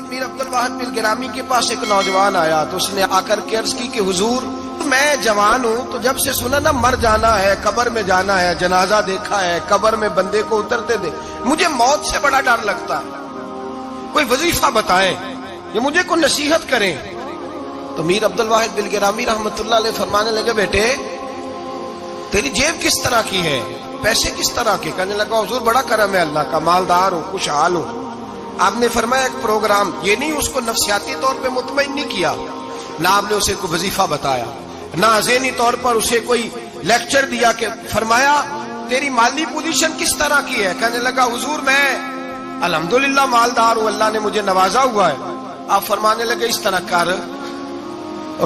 میر عبدالواحد بن گرامی کے پاس ایک نوجوان آیا تو اس نے آ کر کے عرض کی کہ حضور میں جوان ہوں تو جب سے سنا نا مر جانا ہے، قبر میں جانا ہے، جنازہ دیکھا ہے، قبر میں بندے کو اترتے دے، مجھے موت سے بڑا ڈر لگتا ہے، کوئی وظیفہ بتائیں یہ مجھے کوئی نصیحت کریں۔ تو میر عبدالواحد بن گرامی رحمت اللہ علیہ فرمانے لگے بیٹے تیری جیب کس طرح کی ہے، پیسے کس طرح کے؟ کہنے لگا حضور بڑا کرم ہے اللہ کا، مالدار ہوں، خوشحال ہوں۔ آپ نے فرمایا ایک پروگرام، یہ نہیں اس کو نفسیاتی طور پہ مطمئن نہیں کیا، نہ آپ نے اسے کوئی وظیفہ بتایا، نہ ذہنی طور پر اسے کوئی لیکچر دیا، کہ فرمایا تیری مالی پوزیشن کس طرح کی ہے؟ کہنے لگا حضور میں الحمدللہ مالدار ہوں، اللہ نے مجھے نوازا ہوا ہے۔ آپ فرمانے لگے اس طرح کر،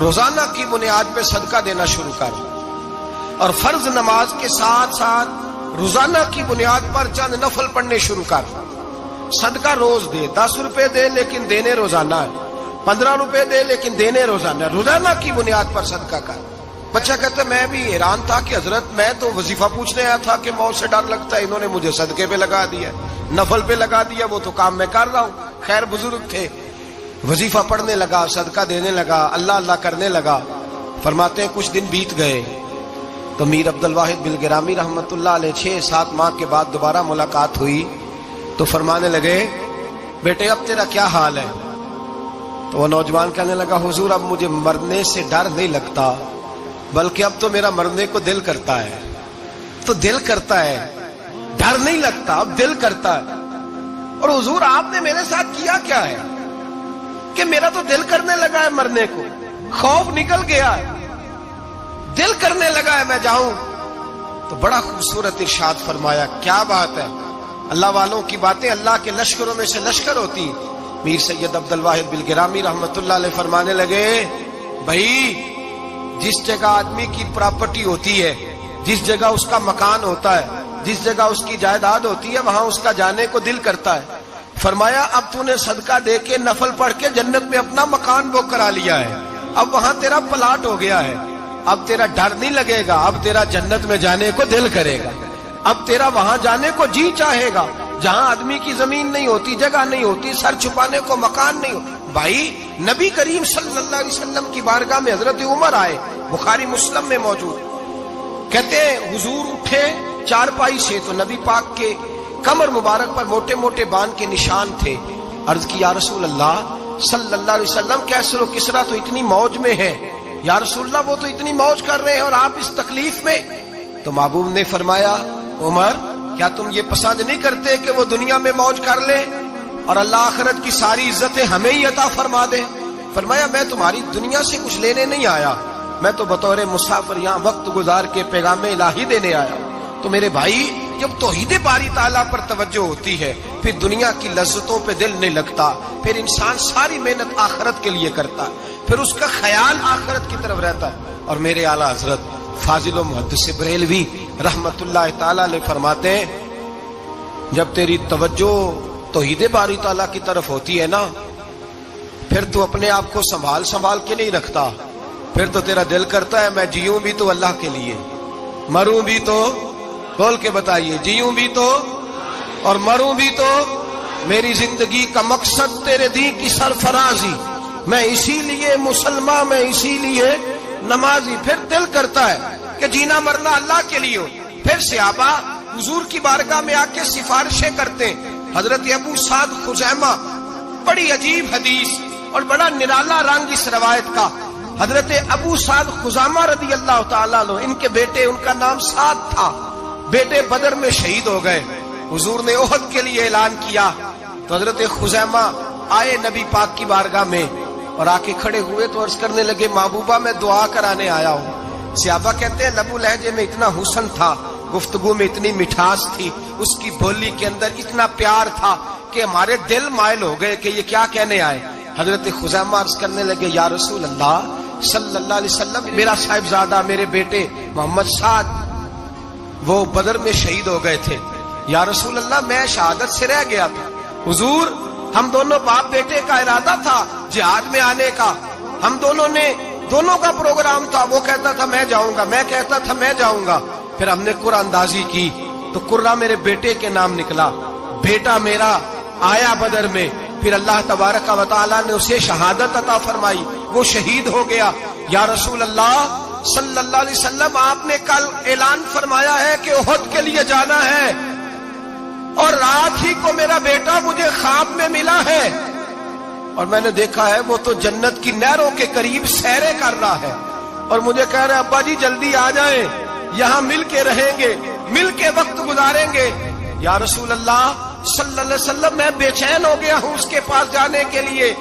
روزانہ کی بنیاد پہ صدقہ دینا شروع کر، اور فرض نماز کے ساتھ ساتھ روزانہ کی بنیاد پر چند نفل پڑھنے شروع کر، صدقہ روز دے، 10 روپے دے لیکن دینے روزانہ ہے، 15 روپے دے لیکن دینے روزانہ ہے، روزانہ کی بنیاد پر صدقہ کر۔ بچہ کہتا میں بھی حیران تھا کہ حضرت میں تو وظیفہ پوچھنے آیا تھا کہ موت سے ڈر لگتا ہے، انہوں نے مجھے صدقے پہ لگا دیا، نفل پہ لگا دیا، وہ تو کام میں کر رہا ہوں۔ خیر بزرگ تھے، وظیفہ پڑھنے لگا، صدقہ دینے لگا، اللہ اللہ کرنے لگا۔ فرماتے ہیں کچھ دن بیت گئے تو میر عبدالواحد بن گرامی رحمت اللہ علیہ 6-7 ماہ کے بعد دوبارہ ملاقات ہوئی تو فرمانے لگے بیٹے اب تیرا کیا حال ہے؟ تو وہ نوجوان کہنے لگا حضور اب مجھے مرنے سے ڈر نہیں لگتا، بلکہ اب تو میرا مرنے کو دل کرتا ہے، تو دل کرتا ہے، ڈر نہیں لگتا، اب دل کرتا ہے۔ اور حضور آپ نے میرے ساتھ کیا کیا ہے کہ میرا تو دل کرنے لگا ہے مرنے کو، خوف نکل گیا ہے، دل کرنے لگا ہے میں جاؤں۔ تو بڑا خوبصورت ارشاد فرمایا، کیا بات ہے، اللہ والوں کی باتیں اللہ کے لشکروں میں سے لشکر ہوتی۔ میر سید عبدالواحد بن گرامی رحمت اللہ علیہ فرمانے لگے بھائی جس جگہ آدمی کی پراپرٹی ہوتی ہے، جس جگہ اس کا مکان ہوتا ہے، جس جگہ اس کی جائیداد ہوتی ہے، وہاں اس کا جانے کو دل کرتا ہے۔ فرمایا اب تو نے صدقہ دے کے نفل پڑھ کے جنت میں اپنا مکان بک کرا لیا ہے، اب وہاں تیرا پلاٹ ہو گیا ہے، اب تیرا ڈر نہیں لگے گا، اب تیرا جنت میں جانے کو دل کرے گا، اب تیرا وہاں جانے کو جی چاہے گا جہاں آدمی کی زمین نہیں ہوتی، جگہ نہیں ہوتی، سر چھپانے کو مکان نہیں ہوتا۔ بھائی نبی کریم صلی اللہ علیہ وسلم کی بارگاہ میں حضرت عمر آئے، بخاری مسلم میں موجود، کہتے ہیں حضور اٹھے چارپائی سے تو نبی پاک کے کمر مبارک پر موٹے موٹے بان کے نشان تھے۔ عرض کی یا رسول اللہ صلی اللہ علیہ وسلم کیسر و کسرا تو اتنی موج میں ہے، یا رسول اللہ وہ تو اتنی موج کر رہے ہیں اور آپ اس تکلیف میں۔ تو محبوب نے فرمایا عمر کیا تم یہ پسند نہیں کرتے کہ وہ دنیا میں موج کر لے اور اللہ آخرت کی ساری عزتیں ہمیں ہی عطا فرما دے؟ فرمایا میں تمہاری دنیا سے کچھ لینے نہیں آیا، میں تو بطور مسافر یہاں وقت گزار کے پیغام الہی دینے آیا۔ تو میرے بھائی جب توحید باری تعالیٰ پر توجہ ہوتی ہے پھر دنیا کی لذتوں پہ دل نہیں لگتا، پھر انسان ساری محنت آخرت کے لیے کرتا ہے، پھر اس کا خیال آخرت کی طرف رہتا ہے۔ اور میرے اعلیٰ حضرت فاضل و محدث بریلوی رحمت اللہ تعالیٰ علیہ فرماتے ہیں جب تیری توجہ توحید باری تعالیٰ کی طرف ہوتی ہے نا پھر تو اپنے آپ کو سنبھال کے نہیں رکھتا، پھر تو تیرا دل کرتا ہے میں جیوں بھی تو اللہ کے لیے، مروں بھی تو، بول کے بتائیے، جیوں بھی تو اور مروں بھی تو، میری زندگی کا مقصد تیرے دین کی سرفرازی، میں اسی لیے مسلمان، میں اسی لیے نمازی۔ پھر دل کرتا ہے کہ جینا مرنا اللہ کے لیے ہو۔ پھر صحابہ حضور کی بارگاہ میں آ کے سفارشیں کرتے ہیں۔ حضرت ابو سعد خزیمہ، بڑی عجیب حدیث اور بڑا نرالا رنگ اس روایت کا، حضرت ابو سعد خزیمہ رضی اللہ تعالیٰ عنہ، ان کے بیٹے، ان کا نام سعد تھا، بیٹے بدر میں شہید ہو گئے۔ حضور نے احد کے لیے اعلان کیا تو حضرت خزیمہ آئے نبی پاک کی بارگاہ میں اور آ کے کھڑے ہوئے تو عرض کرنے لگے محبوبہ میں دعا کرانے آیا ہوں۔ صحابہ کہتے ہیں لبو لہجے میں اتنا حسن تھا، گفتگو میں اتنی مٹھاس تھی، اس کی بولی کے اندر اتنا پیار تھا کہ ہمارے دل مائل ہو گئے کہ یہ کیا کہنے آئے۔ حضرت خزیمہ عرض کرنے لگے یا رسول اللہ صلی اللہ علیہ وسلم میرا صاحبزادہ، میرے بیٹے محمد سعد وہ بدر میں شہید ہو گئے تھے، یا رسول اللہ میں شہادت سے رہ گیا تھا، حضور ہم دونوں باپ بیٹے کا ارادہ تھا جہاد میں آنے کا، ہم دونوں کا پروگرام تھا، وہ کہتا تھا میں جاؤں گا، میں کہتا تھا میں جاؤں گا۔ پھر ہم نے قرآن اندازی کی تو قرہ میرے بیٹے کے نام نکلا، بیٹا میرا آیا بدر میں، پھر اللہ تبارک و تعالیٰ نے اسے شہادت عطا فرمائی، وہ شہید ہو گیا۔ یا رسول اللہ صلی اللہ علیہ وسلم، آپ نے کل اعلان فرمایا ہے کہ احد کے لیے جانا ہے، اور رات ہی کو میرا بیٹا مجھے خواب میں ملا ہے، اور میں نے دیکھا ہے وہ تو جنت کی نہروں کے قریب سیریں کر رہا ہے، اور مجھے کہہ رہے ابا جی جلدی آ جائیں، یہاں مل کے رہیں گے، مل کے وقت گزاریں گے۔ یا رسول اللہ صلی اللہ علیہ وسلم، میں بے چین ہو گیا ہوں اس کے پاس جانے کے لیے،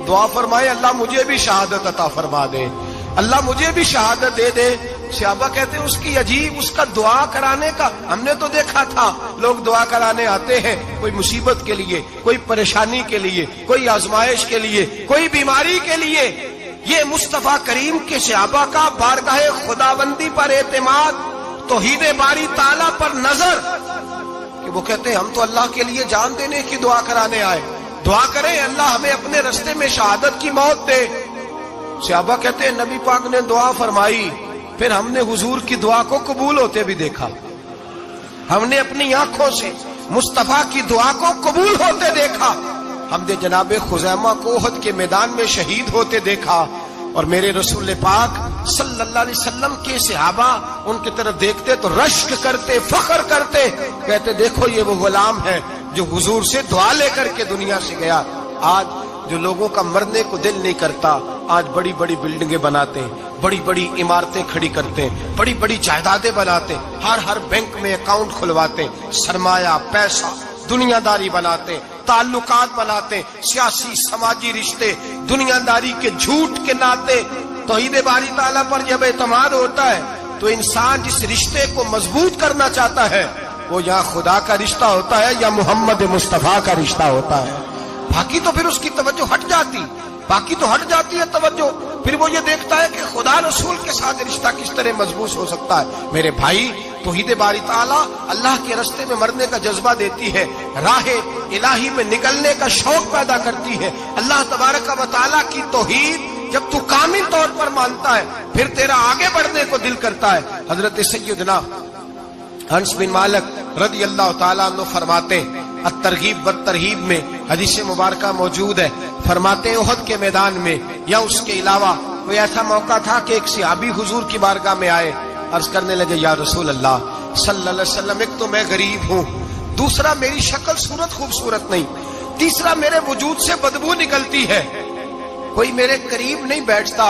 دعا فرمائے اللہ مجھے بھی شہادت عطا فرما دے، اللہ مجھے بھی شہادت دے دے۔ صحابہ کہتے ہیں اس کی عجیب، اس کا دعا کرانے کا، ہم نے تو دیکھا تھا لوگ دعا کرانے آتے ہیں کوئی مصیبت کے لیے، کوئی پریشانی کے لیے، کوئی آزمائش کے لیے، کوئی بیماری کے لیے۔ یہ مصطفیٰ کریم کے صحابہ کا بارگاہ خداوندی پر اعتماد، توحید باری تعالیٰ پر نظر، کہ وہ کہتے ہیں ہم تو اللہ کے لیے جان دینے کی دعا کرانے آئے، دعا کریں اللہ ہمیں اپنے رستے میں شہادت کی موت دے۔ صحابہ کہتے ہیں نبی پاک نے دعا فرمائی، پھر ہم نے حضور کی دعا کو قبول ہوتے بھی دیکھا، ہم نے اپنی آنکھوں سے مصطفیٰ کی دعا کو قبول ہوتے دیکھا، ہم نے جناب خزیمہ کو احد کے میدان میں شہید ہوتے دیکھا، اور میرے رسول پاک صلی اللہ علیہ وسلم کے صحابہ ان کی طرف دیکھتے تو رشک کرتے، فخر کرتے، کہتے دیکھو یہ وہ غلام ہے جو حضور سے دعا لے کر کے دنیا سے گیا۔ آج جو لوگوں کا مرنے کو دل نہیں کرتا، آج بڑی بڑی بلڈنگیں بناتے ہیں، بڑی بڑی عمارتیں کھڑی کرتے ہیں، بڑی بڑی جائیدادیں بناتے ہیں، ہر بینک میں اکاؤنٹ کھلواتے ہیں، سرمایہ، پیسہ، دنیا داری بناتے ہیں، تعلقات بناتے ہیں، سیاسی سماجی رشتے، دنیا داری کے جھوٹ کے ناطے۔ توحید باری تعالیٰ پر جب اعتماد ہوتا ہے تو انسان جس رشتے کو مضبوط کرنا چاہتا ہے وہ یا خدا کا رشتہ ہوتا ہے یا محمد مصطفیٰ کا رشتہ ہوتا ہے، باقی تو پھر اس کی توجہ ہٹ جاتی، باقی تو ہٹ جاتی ہے توجہ، پھر وہ یہ دیکھتا ہے کہ خدا رسول کے ساتھ رشتہ کس طرح مضبوط ہو سکتا ہے۔ میرے بھائی، توحید باری تعالیٰ اللہ کے رستے میں مرنے کا جذبہ دیتی ہے، راہ الہی میں نکلنے کا شوق پیدا کرتی ہے۔ اللہ تبارک و تعالیٰ کی توحید جب تو کامل طور پر مانتا ہے پھر تیرا آگے بڑھنے کو دل کرتا ہے۔ حضرت سیدنا انس بن مالک رضی اللہ تعالیٰ عنہ فرماتے ہیں، الترغیب والترہیب میں حدیث مبارکہ موجود ہے، فرماتے ہیں احد کے میدان میں یا اس کے علاوہ کوئی ایسا موقع تھا کہ ایک صحابی حضور کی بارگاہ میں آئے، عرض کرنے لگے یا رسول اللہ صلی اللہ علیہ وسلم، ایک تو میں غریب ہوں، دوسرا میری شکل صورت خوبصورت نہیں، تیسرا میرے وجود سے بدبو نکلتی ہے، کوئی میرے قریب نہیں بیٹھتا،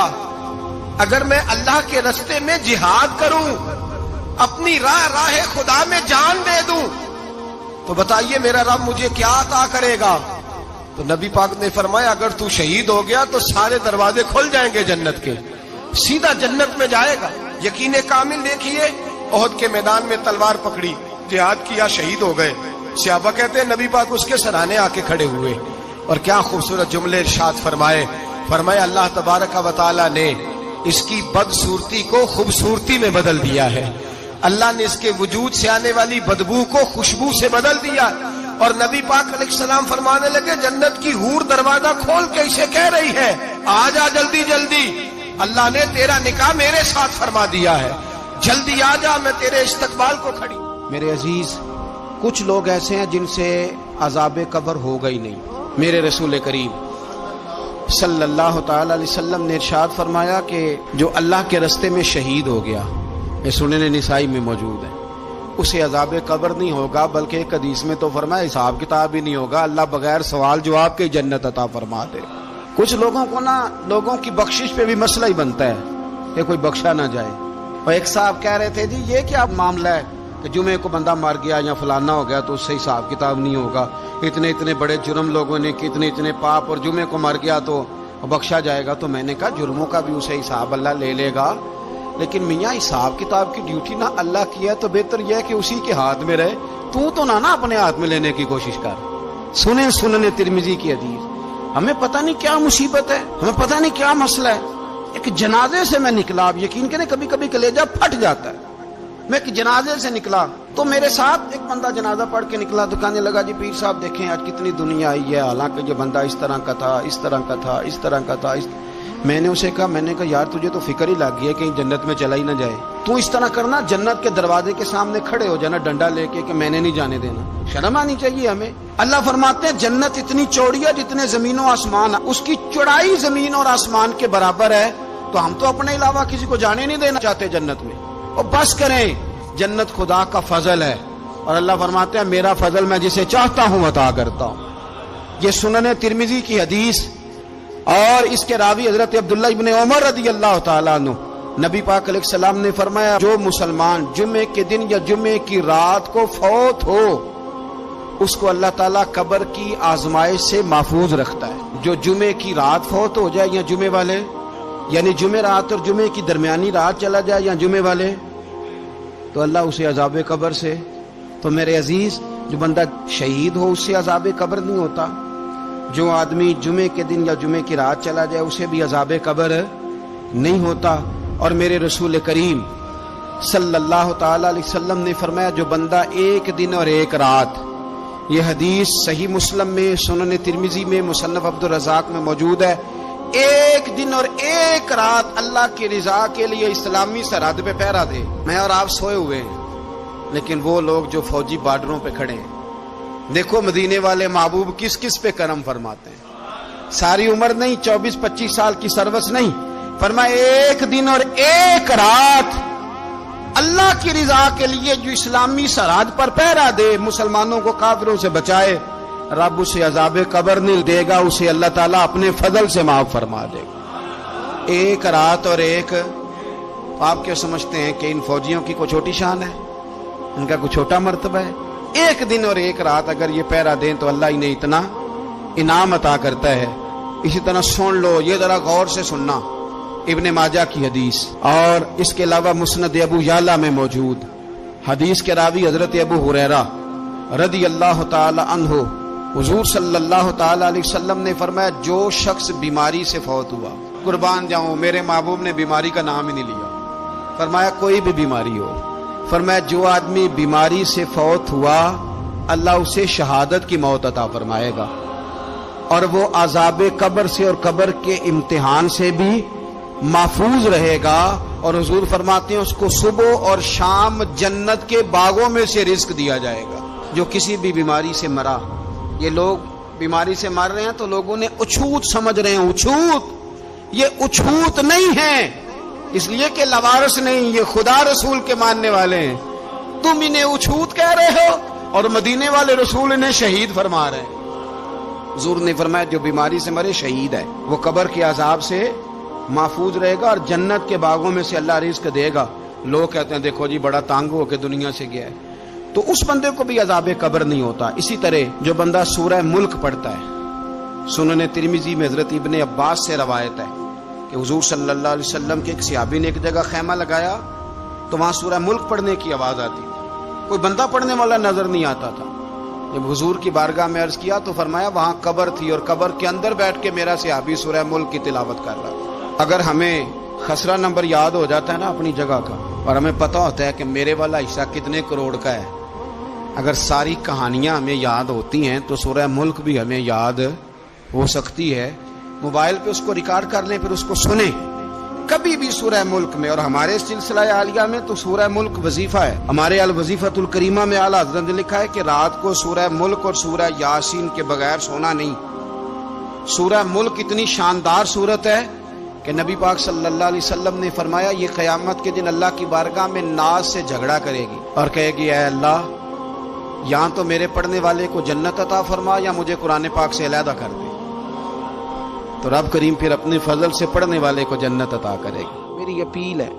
اگر میں اللہ کے رستے میں جہاد کروں، اپنی راہ خدا میں جان دے دوں، تو بتائیے میرا رب مجھے کیا عطا کرے گا؟ تو نبی پاک نے فرمایا اگر تو شہید ہو گیا تو سارے دروازے کھل جائیں گے جنت کے، سیدھا جنت میں جائے گا۔ یقین کامل دیکھیے، احد کے میدان میں تلوار پکڑی، جہاد کیا، شہید ہو گئے، صحابہ کہتے ہیں نبی پاک اس کے سرانے آ کے کھڑے ہوئے، اور کیا خوبصورت جملے ارشاد فرمائے اللہ تبارک و تعالیٰ نے اس کی بدصورتی کو خوبصورتی میں بدل دیا ہے، اللہ نے اس کے وجود سے آنے والی بدبو کو خوشبو سے بدل دیا، اور نبی پاک علیہ السلام فرمانے لگے جنت کی حور دروازہ کھول کے اسے کہہ رہی ہے آ جا جلدی جلدی، اللہ نے تیرا نکاح میرے ساتھ فرما دیا ہے، جلدی آ جا، میں تیرے استقبال کو کھڑی۔ میرے عزیز، کچھ لوگ ایسے ہیں جن سے عذاب قبر ہوگا ہی نہیں۔ میرے رسول کریم صلی اللہ تعالی علیہ وسلم نے ارشاد فرمایا کہ جو اللہ کے رستے میں شہید ہو گیا، یہ سنن نسائی میں موجود ہے، اسے عذاب قبر نہیں ہوگا، بلکہ ایک حدیث میں تو فرمایا حساب کتاب ہی نہیں ہوگا، اللہ بغیر سوال جواب کے جنت عطا فرما دے۔ کچھ لوگوں کو لوگوں کی بخشش پہ بھی مسئلہ ہی بنتا ہے کہ کوئی بخشا نہ جائے۔ اور ایک صاحب کہہ رہے تھے جی یہ کیا معاملہ ہے کہ جمعے کو بندہ مر گیا یا فلانا ہو گیا تو اس سے حساب کتاب نہیں ہوگا، اتنے بڑے جرم لوگوں نے کی، اتنے پاپ، اور جمعے کو مر گیا تو بخشا جائے گا۔ تو میں نے کہا جرموں کا بھی اسے حساب اللہ لے لے گا، لیکن میاں حساب کتاب کی ڈیوٹی نہ اللہ کی ہے تو بہتر یہ ہے کہ اسی کے ہاتھ میں رہے، تو نہ اپنے ہاتھ میں لینے کی کوشش کر۔ سنن ترمذی کی حدیث، ہمیں پتہ نہیں کیا مصیبت ہے، ہمیں پتہ نہیں کیا مسئلہ ہے۔ ایک جنازے سے میں نکلا، آپ یقین کریں کبھی کبھی کلیجہ پھٹ جاتا ہے، میں ایک جنازے سے نکلا تو میرے ساتھ ایک بندہ جنازہ پڑھ کے نکلا تو کہنے لگا جی پیر صاحب دیکھیں آج کتنی دنیا آئی ہے، حالانکہ یہ بندہ اس طرح کا تھا، اس طرح کا تھا، اس طرح کا تھا۔ میں نے اسے کہا یار تجھے تو فکر ہی لگ گئی ہے کہیں جنت میں چلا ہی نہ جائے، تو اس طرح کرنا جنت کے دروازے کے سامنے کھڑے ہو جانا ڈنڈا لے کے کہ میں نے نہیں جانے دینا. شرم آنی چاہیے ہمیں. اللہ فرماتے ہیں جنت اتنی چوڑی ہے جتنے زمین و آسمان ہے، اس کی چوڑائی زمین اور آسمان کے برابر ہے. تو ہم تو اپنے علاوہ کسی کو جانے نہیں دینا چاہتے جنت میں. اور بس کریں، جنت خدا کا فضل ہے، اور اللہ فرماتے ہیں میرا فضل میں جسے چاہتا ہوں عطا کرتا ہوں. یہ سنن ترمذی کی حدیث، اور اس کے راوی حضرت عبداللہ ابن عمر رضی اللہ تعالیٰ عنہ. نبی پاک علیہ السلام نے فرمایا جو مسلمان جمعے کے دن یا جمعے کی رات کو فوت ہو اس کو اللہ تعالیٰ قبر کی آزمائش سے محفوظ رکھتا ہے. جو جمعے کی رات فوت ہو جائے یا جمعے والے، یعنی جمعے رات اور جمعے کی درمیانی رات چلا جائے یا جمعے والے، تو اللہ اسے عذاب قبر سے. تو میرے عزیز، جو بندہ شہید ہو اس سے عذاب قبر نہیں ہوتا. جو آدمی جمعے کے دن یا جمعے کی رات چلا جائے اسے بھی عذاب قبر نہیں ہوتا. اور میرے رسول کریم صلی اللہ تعالی علیہ وسلم نے فرمایا جو بندہ ایک دن اور ایک رات، یہ حدیث صحیح مسلم میں، سنن ترمذی میں، مصنف عبد الرزاق میں موجود ہے، ایک دن اور ایک رات اللہ کی رضا کے لیے اسلامی سرحد پہ پہرا دے. میں اور آپ سوئے ہوئے ہیں، لیکن وہ لوگ جو فوجی بارڈروں پہ کھڑے ہیں، دیکھو مدینے والے محبوب کس کس پہ کرم فرماتے ہیں. ساری عمر نہیں، 24-25 سال کی سروس نہیں، فرمایا ایک دن اور ایک رات اللہ کی رضا کے لیے جو اسلامی سرحد پر پہرا دے، مسلمانوں کو کافروں سے بچائے، رب اسے عذاب قبر نہیں دے گا، اسے اللہ تعالیٰ اپنے فضل سے معاف فرما دے گا. ایک رات اور ایک. آپ کیا سمجھتے ہیں کہ ان فوجیوں کی کوئی چھوٹی شان ہے؟ ان کا کوئی چھوٹا مرتبہ ہے؟ ایک دن اور ایک رات اگر یہ پہرا دیں تو اللہ انہیں اتنا انعام عطا کرتا ہے. اسی طرح سن لو، یہ ذرا غور سے سننا، ابن ماجہ کی حدیث، اور اس کے علاوہ مسند ابو یعلا میں موجود حدیث کے راوی حضرت ابو ہریرہ رضی اللہ تعالی عنہ، حضور صلی اللہ تعالی علیہ وسلم نے فرمایا جو شخص بیماری سے فوت ہوا، قربان جاؤں میرے محبوب نے بیماری کا نام ہی نہیں لیا، فرمایا کوئی بھی بیماری ہو، فرمایا جو آدمی بیماری سے فوت ہوا اللہ اسے شہادت کی موت عطا فرمائے گا، اور وہ عذاب قبر سے اور قبر کے امتحان سے بھی محفوظ رہے گا. اور حضور فرماتے ہیں اس کو صبح اور شام جنت کے باغوں میں سے رزق دیا جائے گا. جو کسی بھی بیماری سے مرا، یہ لوگ بیماری سے مر رہے ہیں تو لوگوں نے اچھوت سمجھ رہے ہیں. اچھوت، یہ اچھوت نہیں ہے، اس لیے کہ لوارث نہیں، یہ خدا رسول کے ماننے والے ہیں. تم انہیں اچھوت کہہ رہے ہو اور مدینے والے رسول انہیں شہید فرما رہے ہیں. حضور نے فرمایا جو بیماری سے مرے شہید ہے، وہ قبر کے عذاب سے محفوظ رہے گا اور جنت کے باغوں میں سے اللہ رزق دے گا. لوگ کہتے ہیں دیکھو جی بڑا تانگ ہو کے دنیا سے گیا ہے، تو اس بندے کو بھی عذاب قبر نہیں ہوتا. اسی طرح جو بندہ سورہ ملک پڑھتا ہے، سنن ترمذی میں حضرت ابن عباس سے روایت ہے کہ حضور صلی اللہ علیہ وسلم کے ایک صحابی نے ایک جگہ خیمہ لگایا تو وہاں سورہ ملک پڑھنے کی آواز آتی تھی، کوئی بندہ پڑھنے والا نظر نہیں آتا تھا. جب حضور کی بارگاہ میں عرض کیا تو فرمایا وہاں قبر تھی اور قبر کے اندر بیٹھ کے میرا صحابی سورہ ملک کی تلاوت کر رہا تھا. اگر ہمیں خسرہ نمبر یاد ہو جاتا ہے نا اپنی جگہ کا، اور ہمیں پتہ ہوتا ہے کہ میرے والا حصہ کتنے کروڑ کا ہے، اگر ساری کہانیاں ہمیں یاد ہوتی ہیں تو سورہ ملک بھی ہمیں یاد ہو سکتی ہے. موبائل پہ اس کو ریکارڈ کر لیں، پھر اس کو سنیں کبھی بھی سورہ ملک میں. اور ہمارے سلسلہ عالیہ میں تو سورہ ملک وظیفہ ہے. ہمارے الوظیفۃ الکریمہ میں اعلیٰ حضرت نے لکھا ہے کہ رات کو سورہ ملک اور سورہ یاسین کے بغیر سونا نہیں. سورہ ملک اتنی شاندار صورت ہے کہ نبی پاک صلی اللہ علیہ وسلم نے فرمایا یہ قیامت کے دن اللہ کی بارگاہ میں ناز سے جھگڑا کرے گی اور کہے گی اے اللہ یہاں تو میرے پڑھنے والے کو جنت عطا فرما یا مجھے قرآن پاک سے علیحدہ کر دے. تو رب کریم پھر اپنے فضل سے پڑھنے والے کو جنت عطا کرے گی. میری اپیل ہے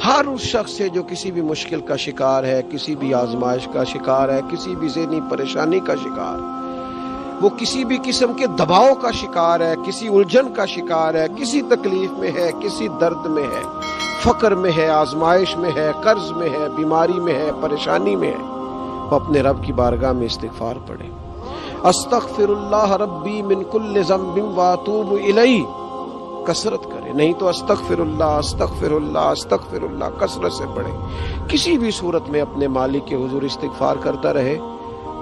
ہر اس شخص سے جو کسی بھی مشکل کا شکار ہے، کسی بھی آزمائش کا شکار ہے، کسی بھی ذہنی پریشانی کا شکار ہے، وہ کسی بھی قسم کے دباؤ کا شکار ہے، کسی الجھن کا شکار ہے، کسی تکلیف میں ہے، کسی درد میں ہے، فقر میں ہے، آزمائش میں ہے، قرض میں ہے، بیماری میں ہے، پریشانی میں ہے، وہ اپنے رب کی بارگاہ میں استغفار پڑھے. استغفر اللہ ربی من کل ذنب واتوب الیہ کثرت کرے، نہیں تو استغفر اللہ استغفر اللہ استغفر اللہ کثرت سے پڑھے. کسی بھی صورت میں اپنے مالک کے حضور استغفار کرتا رہے،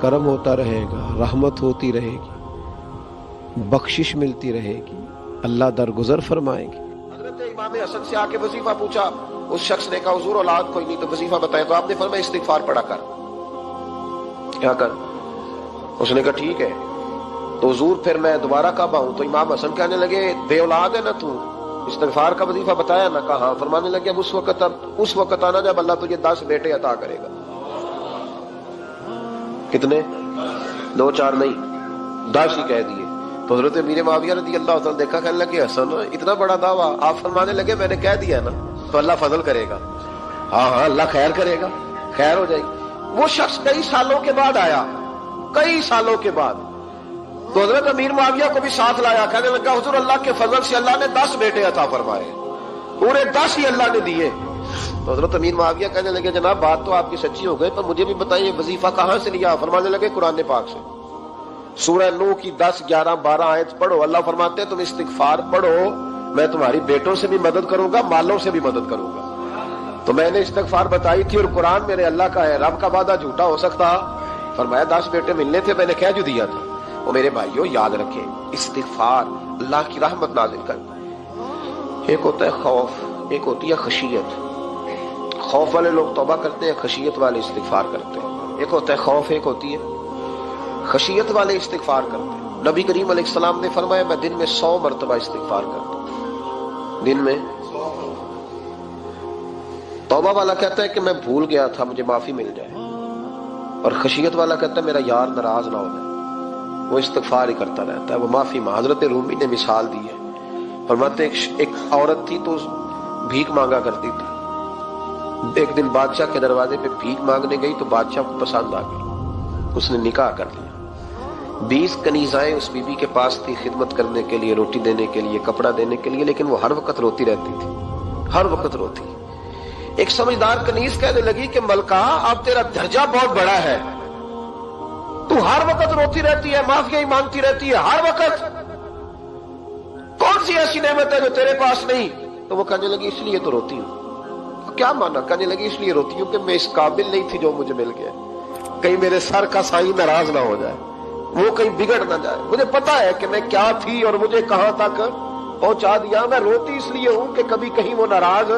کرم ہوتا رہے گا، رحمت ہوتی رہے گی، بخشش ملتی رہے گی، اللہ درگزر فرمائے گی. حضرت امام حسن سے آ کے وظیفہ پوچھا اس شخص نے کہا حضور اولاد کوئی نہیں تو وظیفہ بتایا، تو آپ نے فرمایا استغفار پڑھا کر، کیا کر؟ اس نے کہا ٹھیک ہے۔ تو حضور پھر میں دوبارہ کعبہ ہوں، تو امام حسن کہنے لگے بے اولاد ہے نا تو، استغفار کا وظیفہ بتایا نا؟ کہا ہاں۔ فرمانے لگے اب اس وقت آنا جب اللہ تجھے 10 بیٹے عطا کرے گا۔ کتنے؟ 2 4 نہیں، 10 ہی کہہ دیے۔ تو حضرت امیر معاویہ رضی اللہ تعالیٰ دیکھا، کہنے لگے حسن اتنا بڑا دعویٰ؟ آپ فرمانے لگے میں نے کہہ دیا نا تو اللہ فضل کرے گا۔ ہاں ہاں اللہ خیر کرے گا، خیر ہو جائے گی۔ وہ شخص کئی سالوں کے بعد آیا، کئی سالوں کے بعد، تو حضرت امیر معاویہ کو بھی ساتھ لایا، کہنے لگا حضور اللہ کے فضل سے اللہ نے 10 بیٹے عطا فرمائے، پورے 10 ہی اللہ نے دیے۔ تو حضرت امیر معاویہ کہنے لگے جناب بات تو آپ کی سچی ہو گئی، پر مجھے بھی بتائیے وظیفہ کہاں سے لیا؟ فرمانے لگے قرآن پاک سے، سورہ نوح کی 10 11 12 آیت پڑھو۔ اللہ فرماتے ہیں تم استغفار پڑھو، میں تمہاری بیٹوں سے بھی مدد کروں گا، مالوں سے بھی مدد کروں گا۔ تو میں نے استغفار بتائی تھی اور قرآن میرے اللہ کا ہے، رب کا وعدہ جھوٹا ہو سکتا؟ فرمایا 10 بیٹے ملنے تھے، میں نے کہہ جو دیا تھا۔ وہ میرے بھائیوں یاد رکھیں، استغفار اللہ کی رحمت نازل کرتا ہے۔ ایک ہوتا ہے خوف، ایک ہوتی ہے خشیت۔ خوف والے لوگ توبہ کرتے ہیں، خشیت والے استغفار کرتے ہیں۔ ایک ہوتا ہے خوف، ایک ہوتی ہے خشیت والے استغفار کرتے ہیں۔ نبی کریم علیہ السلام نے فرمایا میں دن میں 100 مرتبہ استغفار کرتا ہوں، دن میں۔ توبہ والا کہتا ہے کہ میں بھول گیا تھا، مجھے معافی مل جائے، اور خشیت والا کہتا ہے میرا یار ناراض نہ ہو جائے، وہ استغفار ہی کرتا رہتا ہے، وہ معافی مانگ۔ حضرت رومی نے مثال دی ہے، فرماتے ایک عورت تھی تو بھیک مانگا کرتی تھی، ایک دن بادشاہ کے دروازے پہ بھیک مانگنے گئی تو بادشاہ کو پسند آ گئی، اس نے نکاح کر لیا۔ 20 کنیزائیں اس بی بی کے پاس تھی خدمت کرنے کے لیے، روٹی دینے کے لیے، کپڑا دینے کے لیے، لیکن وہ ہر وقت روتی رہتی تھی، ہر وقت روتی۔ ایک سمجھدار کنیز کہنے لگی کہ ملکہ اب تیرا درجہ بہت بڑا ہے، تو ہر وقت روتی رہتی ہے، معافی ہی مانگتی رہتی ہے ہر وقت، کون سی ایسی نعمت ہے جو تیرے پاس نہیں؟ تو وہ کہنے لگی اس لیے تو روتی ہوں۔ کیا مانا؟ کہنے لگی اس لیے روتی ہوں کہ میں اس قابل نہیں تھی جو مجھے مل گیا، کہیں میرے سر کا سائیں ناراض نہ ہو جائے، وہ کہیں بگڑ نہ جائے، مجھے پتا ہے کہ میں کیا تھی اور مجھے کہاں تک پہنچا دیا۔ میں روتی اس لیے ہوں کہ کبھی کہیں وہ ناراض۔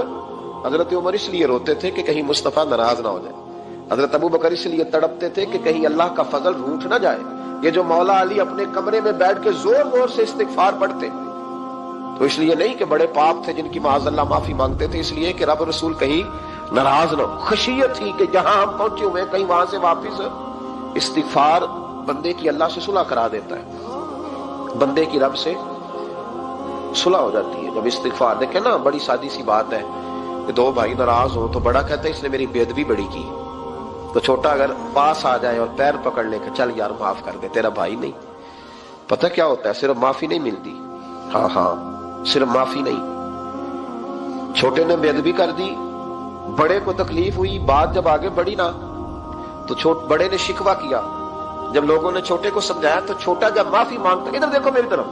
حضرت عمر اس لیے روتے تھے کہ کہیں مصطفیٰ ناراض نہ ہو جائے، حضرت ابو بکر اس لیے تڑپتے تھے کہ کہیں اللہ کا فضل روٹ نہ جائے۔ یہ جو مولا علی اپنے کمرے میں بیٹھ کے زور زور سے استغفار پڑھتے تو اس لیے نہیں کہ بڑے پاپ تھے جن کی معاذ اللہ معافی مانگتے تھے، اس لیے کہ رب رسول کہیں ناراض نہ ہو۔ خشیت تھی کہ جہاں ہم پہنچے ہوئے کہیں وہاں سے واپس۔ استغفار بندے کی اللہ سے صلح کرا دیتا ہے، بندے کی رب سے صلح ہو جاتی ہے جب استغفار۔ دیکھیں نا بڑی سادی سی بات ہے کہ 2 بھائی ناراض ہو تو بڑا کہتا ہے اس نے میری بے ادبی بڑی کی، تو چھوٹا اگر پاس آ جائے اور پیر پکڑ لے کہ چل یار معاف کر دے، تیرا بھائی نہیں۔ پتہ کیا ہوتا ہے؟ صرف معافی نہیں ملتی، ہاں صرف معافی نہیں، چھوٹے نے بے ادبی کر دی، بڑے کو تکلیف ہوئی، بات جب آگے بڑھی نا تو بڑے نے شکوہ کیا، جب لوگوں نے چھوٹے کو سمجھایا تو چھوٹا جب معافی مانگتا ہے، ادھر دیکھو میری طرف،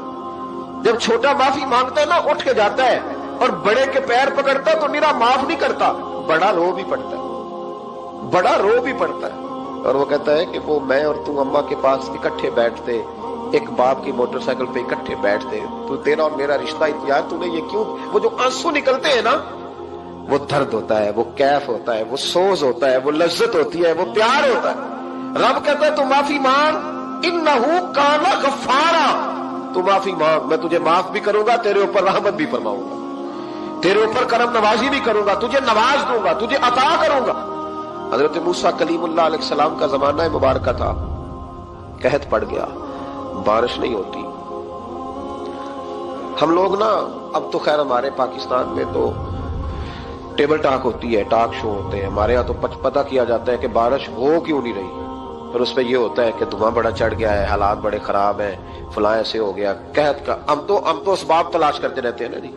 جب چھوٹا معافی مانگتا ہے نا اٹھ کے جاتا ہے اور بڑے کے پیر پکڑتا ہے تو میرا معاف نہیں کرتا، بڑا رو بھی پڑتا ہے، بڑا رو بھی پڑتا ہے، اور وہ کہتا ہے کہ وہ میں اور تو اماں کے پاس اکٹھے بیٹھتے، ایک باپ کی موٹر سائیکل پہ اکٹھے بیٹھتے، تو تیرا اور میرا رشتہ یار تو نے یہ کیوں؟ وہ جو آنسو نکلتے ہیں نا وہ درد ہوتا ہے، وہ کیف ہوتا ہے، وہ سوز ہوتا ہے، وہ لذت ہوتی ہے، وہ پیار ہوتا ہے۔ رب کہتا ہے تو معافی مانگ، انہو کان غفارا، تو معافی مانگ، میں تجھے معاف بھی کروں گا، تیرے اوپر رحمت بھی فرماؤں گا، تیرے اوپر کرم نوازی بھی کروں گا، تجھے نواز دوں گا، تجھے عطا کروں گا۔ حضرت موسیٰ کلیم اللہ علیہ السلام کا زمانہ مبارکہ تھا، قحط پڑ گیا، بارش نہیں ہوتی۔ ہم لوگ نا اب تو خیر ہمارے پاکستان میں تو ٹیبل ٹاک ہوتی ہے، ٹاک شو ہوتے ہیں، ہمارے ہاں تو پتہ کیا جاتا ہے کہ بارش ہو کیوں نہیں رہی، اور اس پہ یہ ہوتا ہے کہ دھواں بڑا چڑھ گیا ہے، حالات بڑے خراب ہیں، فلاں ایسے ہو گیا، قحط کا۔ ہم تو اسباب تلاش کرتے رہتے ہیں نا جی،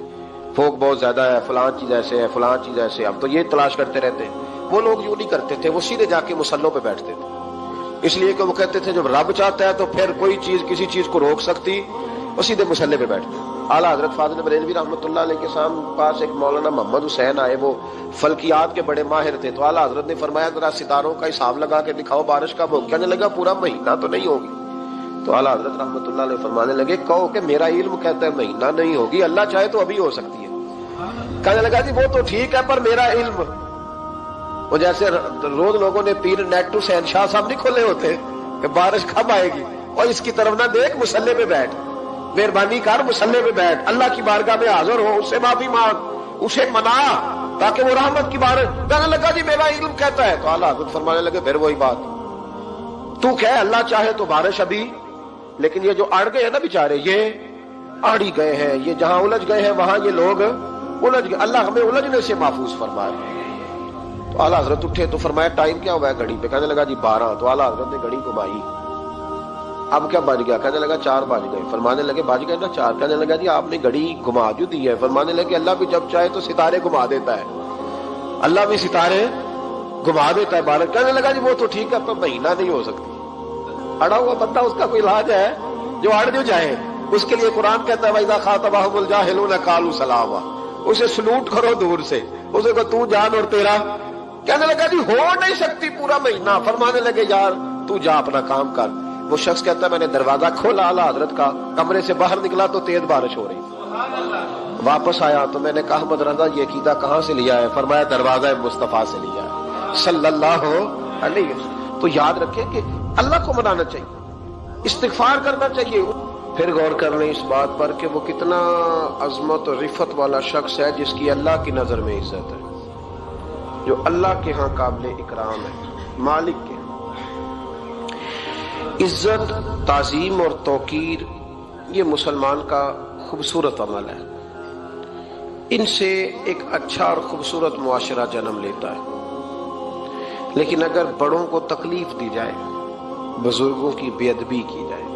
فوق بہت زیادہ ہے، فلاں چیز ایسے ہے، فلاں چیز ایسے، ہم تو یہ تلاش کرتے رہتے ہیں۔ وہ لوگ یوں نہیں کرتے تھے، وہ سیدھے جا کے مصلوں پہ بیٹھتے تھے، اس لیے کہ وہ کہتے تھے جب رب چاہتا ہے تو پھر کوئی چیز کسی چیز کو روک سکتی، وہ سیدھے مصلے پہ بیٹھتے۔ اعلیٰ حضرت فاضل بریلوی رحمۃ اللہ علیہ کے پاس ایک مولانا محمد حسین آئے، وہ فلکیات کے بڑے ماہر تھے، تو اعلیٰ حضرت نے فرمایا ذرا ستاروں کا حساب لگا کے دکھاؤ بارش کب ہوگی؟ کہنے لگا پورا مہینہ تو نہیں ہوگی۔ تو اعلیٰ حضرت رحمۃ اللہ علیہ فرمانے لگے کہو کہ میرا علم کہتا ہے مہینہ نہیں ہوگی، اللہ چاہے تو ابھی ہو سکتی ہے۔ کہنے لگا جی وہ تو ٹھیک ہے پر میرا علم، وہ جیسے روز لوگوں نے پیر نیٹ ٹو شہنشاہ صاحب نہیں کھولے ہوتے کہ بارش کب آئے گی، اور اس کی طرف نہ دیکھ، مصلے پہ بیٹھ، مہربانی کر مصلے پہ بیٹھ، اللہ کی بارگاہ میں حاضر ہو، اس سے معافی مانگ، اسے منا تاکہ وہ رحمت کی بارش۔ کہنے لگا جی میرا علم کہتا ہے، تو اعلیٰ حضرت فرمانے لگے پھر وہی بات، تو کہہ اللہ چاہے تو بارش ابھی، لیکن یہ جو اڑ گئے ہیں نا بیچارے، یہ اڑ ہی گئے ہیں، یہ جہاں الجھ گئے ہیں وہاں یہ لوگ الجھ گئے، اللہ ہمیں الجھنے سے محفوظ فرمائے۔ تو اعلیٰ حضرت اٹھے تو فرمایا ٹائم کیا ہوا ہے گھڑی پہ؟ کہنے لگا جی 12۔ تو اعلیٰ حضرت نے گھڑی گھمائی، اب کیا بج گیا؟ کہنے لگا 4 بج گئے۔ فرمانے لگے بج گئے نا 4؟ کہنے لگا جی آپ نے گھڑی گھما جو دی ہے۔ فرمانے لگے اللہ بھی جب چاہے تو ستارے گھما دیتا ہے، اللہ بھی ستارے گھما دیتا ہے بارش۔ کہنے لگا جی وہ تو ٹھیک ہے پر مہینہ نہیں ہو سکتی، اڑا ہوا بندہ اس کا کوئی علاج ہے جو اڑ جو جائے، اس کے لیے قرآن کہتا ہے وَإِذَا خَاطَبَهُمُ الْجَاهِلُونَ قَالُوا سَلَامًا، اسے سلوٹ کرو دور سے، اسے کو تو جان اور تیرا۔ کہنے لگا جی ہو نہیں سکتی پورا مہینہ۔ فرمانے لگے یار تو جا اپنا کام کر۔ وہ شخص کہتا ہے میں نے دروازہ کھولا اعلیٰ حضرت کا، کمرے سے باہر نکلا تو تیز بارش ہو رہی، واپس آیا تو میں نے کہا احمد رضا یہ عقیدہ کہاں سے لیا ہے؟ فرمایا دروازہ مصطفیٰ سے لیا ہے صلی اللہ علیہ وسلم۔ تو یاد رکھیں کہ اللہ کو منانا چاہیے، استغفار کرنا چاہیے۔ پھر غور کر لیں اس بات پر کہ وہ کتنا عظمت اور رفت والا شخص ہے جس کی اللہ کی نظر میں عزت ہے، جو اللہ کے ہاں قابل اکرام ہے، مالک کے ہاں۔ عزت، تعظیم اور توقیر یہ مسلمان کا خوبصورت عمل ہے، ان سے ایک اچھا اور خوبصورت معاشرہ جنم لیتا ہے۔ لیکن اگر بڑوں کو تکلیف دی جائے، بزرگوں کی بے ادبی کی جائے،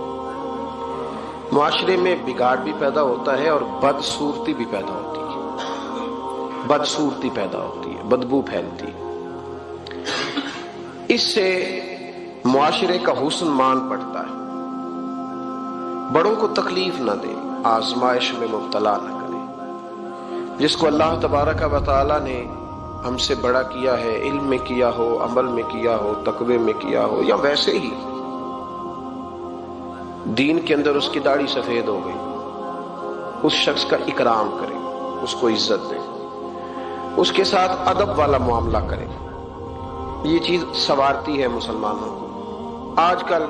معاشرے میں بگاڑ بھی پیدا ہوتا ہے اور بدصورتی بھی پیدا ہوتی ہے، بدصورتی پیدا ہوتی ہے، بدبو پھیلتی ہے، اس سے معاشرے کا حسن مان پڑتا ہے۔ بڑوں کو تکلیف نہ دیں، آزمائش میں مبتلا نہ کریں۔ جس کو اللہ تبارک و تعالی نے ہم سے بڑا کیا ہے، علم میں کیا ہو، عمل میں کیا ہو، تقوی میں کیا ہو، یا ویسے ہی دین کے اندر اس کی داڑھی سفید ہو گئی، اس شخص کا اکرام کریں، اس کو عزت دیں، اس کے ساتھ ادب والا معاملہ کریں۔ یہ چیز سنوارتی ہے مسلمانوں کو۔ آج کل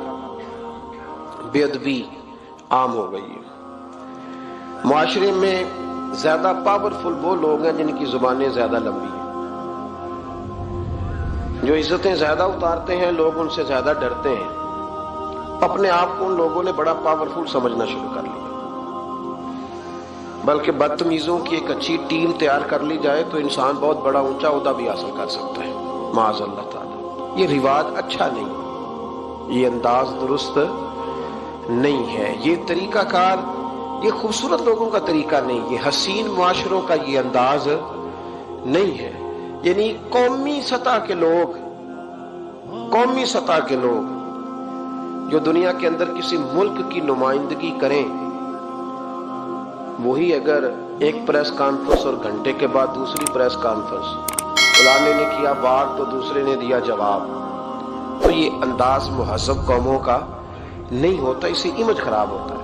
بے ادبی عام ہو گئی ہے، معاشرے میں زیادہ پاورفل وہ لوگ ہیں جن کی زبانیں زیادہ لمبی ہیں، جو عزتیں زیادہ اتارتے ہیں، لوگ ان سے زیادہ ڈرتے ہیں۔ اپنے آپ کو ان لوگوں نے بڑا پاورفل سمجھنا شروع کر لیا، بلکہ بدتمیزوں کی ایک اچھی ٹیم تیار کر لی جائے تو انسان بہت بڑا اونچا عہدہ بھی حاصل کر سکتا ہے، معاذ اللہ تعالی۔ یہ رواج اچھا نہیں، یہ انداز درست نہیں ہے، یہ طریقہ کار، یہ خوبصورت لوگوں کا طریقہ نہیں، یہ حسین معاشروں کا یہ انداز نہیں ہے۔ یعنی قومی سطح کے لوگ جو دنیا کے اندر کسی ملک کی نمائندگی کریں، وہی اگر ایک پریس کانفرنس اور گھنٹے کے بعد دوسری پریس کانفرنس، فلانے نے کیا بات تو دوسرے نے دیا جواب، تو یہ انداز مہذب قوموں کا نہیں ہوتا، اس سے امیج خراب ہوتا ہے۔